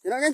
Jalan kan?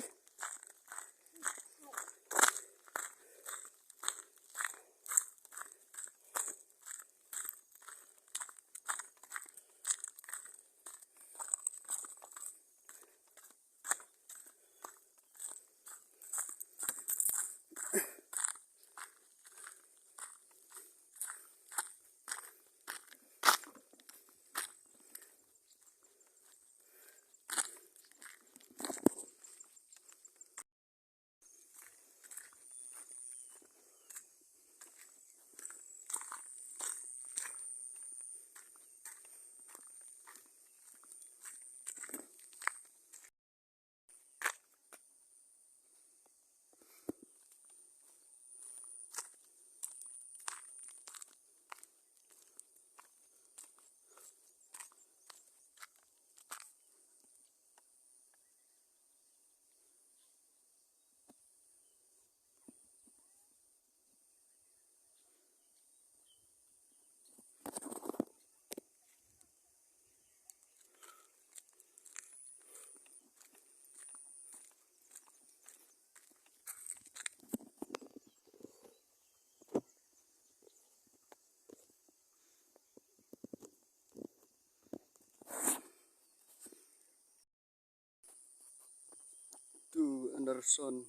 Tu Anderson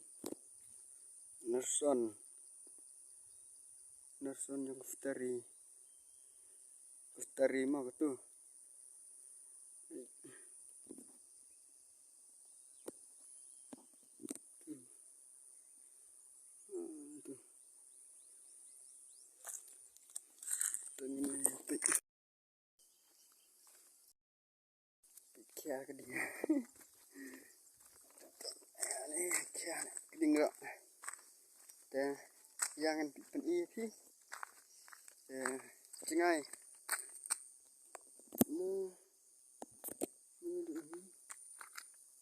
yang Futari mah tu. Kia ke dia. Kia keding rak. Dan yang pen pi. Cengai.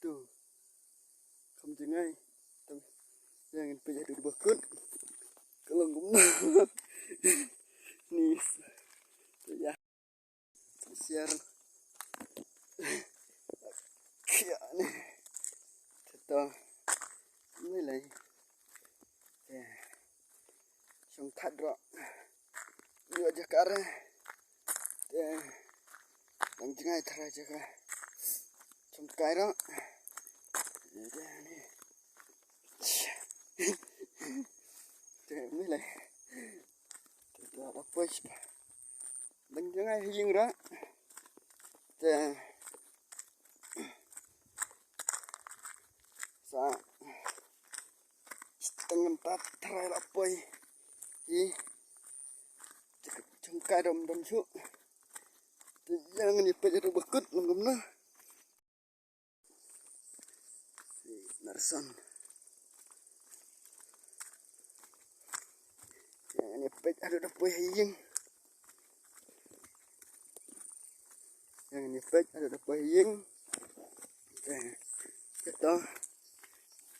Tu. Không cengai. Yang pen jadi bakut. Kalau gumna. Ni. Ya. Siar. Kia ni. Tetap. Ini lagi. Sông thật rõ. Đưa cho cả ra. Đằng chân ai thật ra cho cả. Sông cái đó. Mới lại. Tetap apa sih. Đằng chân ai hiên đó. Sa setengah 4 terai lapoi hi cengkai dom su jangan dipe jadi bekut ngomna Narson jangan dipe ada lapoi hiyeng jangan dipe ada lapoi hiyeng kita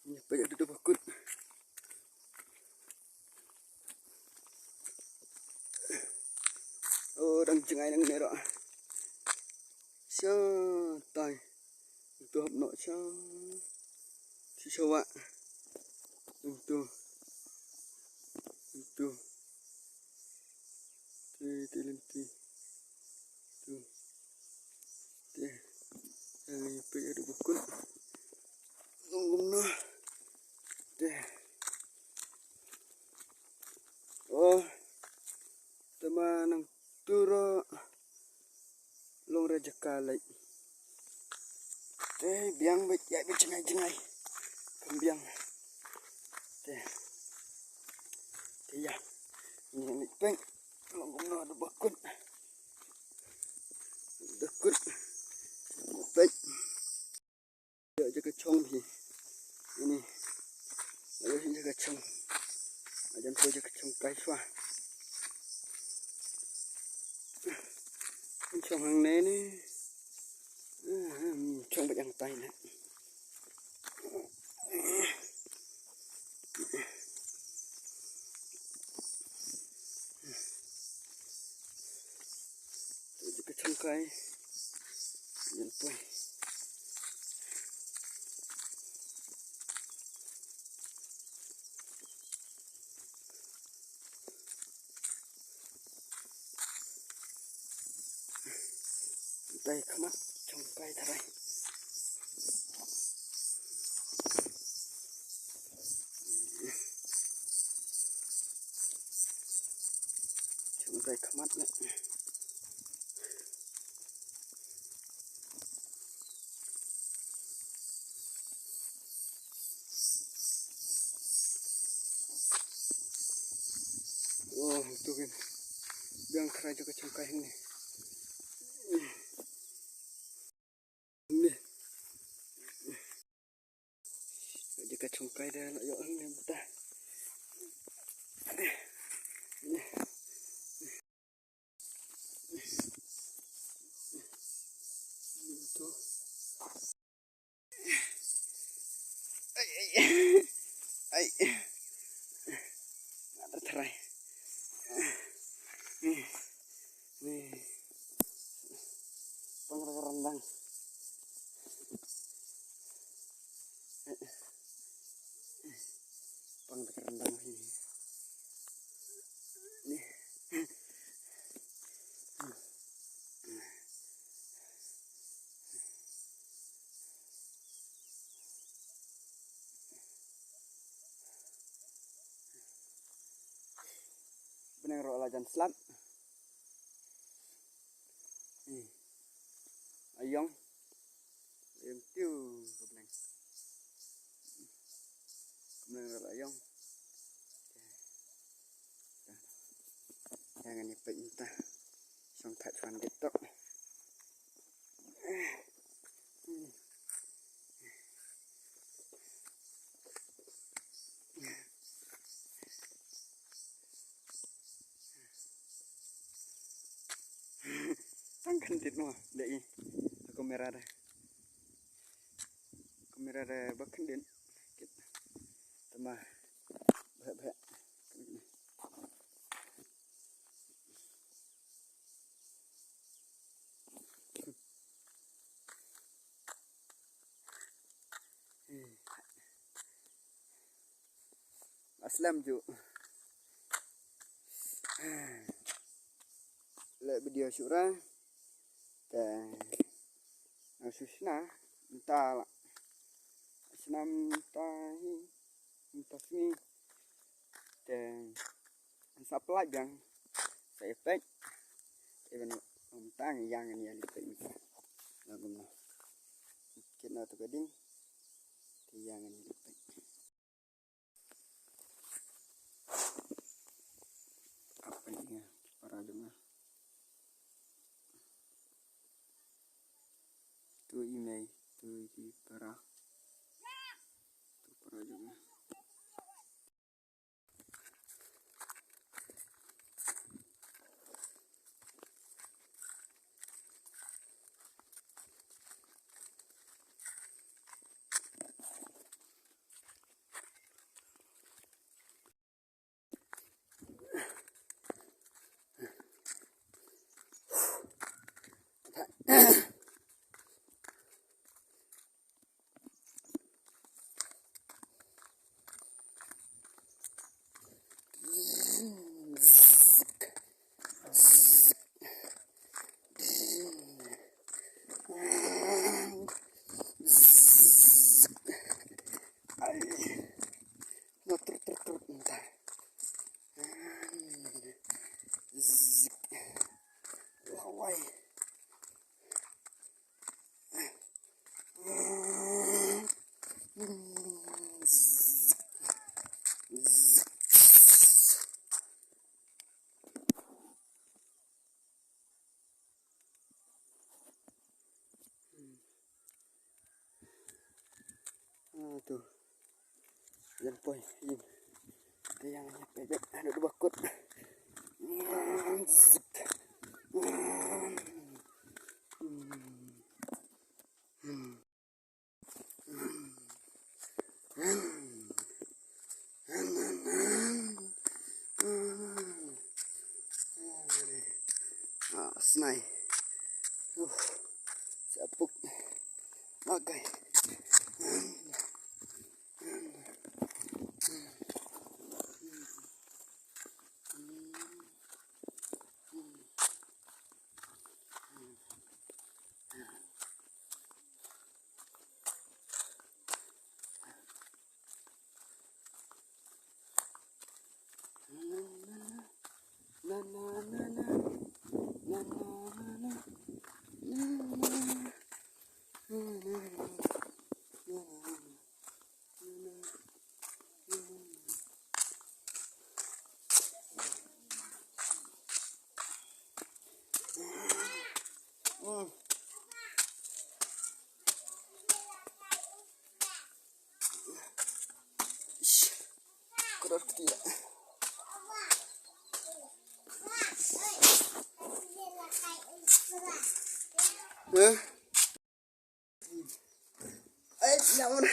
dipe jadi bekut. Đang chừng đang này đó, sao tay, tôi học nội sao, thì sao ạ, tôi, thì lên thì, này bây giờ được một cuốn, không nó, teman turo long rejeka lagi. Biang baik ya cengai kembiang. Ya. Ini peng long gumno ada bakut. Bakut. Baik. Ya jaga chong hi. Ini. Ayo jaga chong. Ajan tu jaga chong kai swa. Trong hàng này nè, trong bệnh tay này, cái trong cây, nhìn quay, tay khamat trong cây thay trong cây khamat này tuh kan biang kerai juga cengkai ini jika cengkai dah nak yuk ini betah ini tuh ai ada terai nih pengrang rendang pengrang rendang ini nih benar roh lajan selat ayong ayong tiu kebenar ayong jangan nyepet entah song tak fan tiktok angkan dit no dek kamera dah bahkan din tambah bahak aslam ju le video syura dan susna entah senam tahi entah sini dan supply yang saya efek even tang yang ini lipat ini lagu no kita tu gading yang ini lipat apa ini para dengar tu email tu di para dengar tuh yang poin ini yang bebek ada dua bakut senai siapuk magai terus tidak. Namun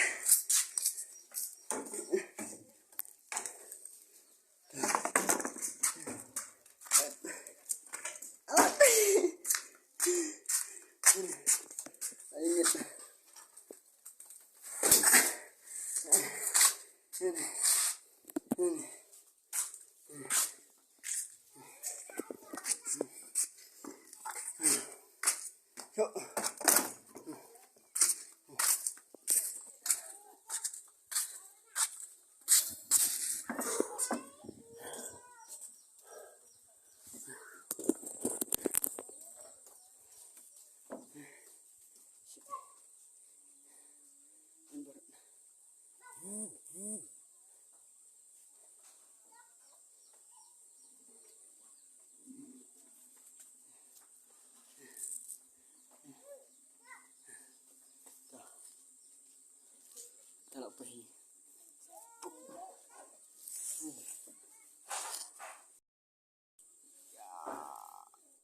tak pergi.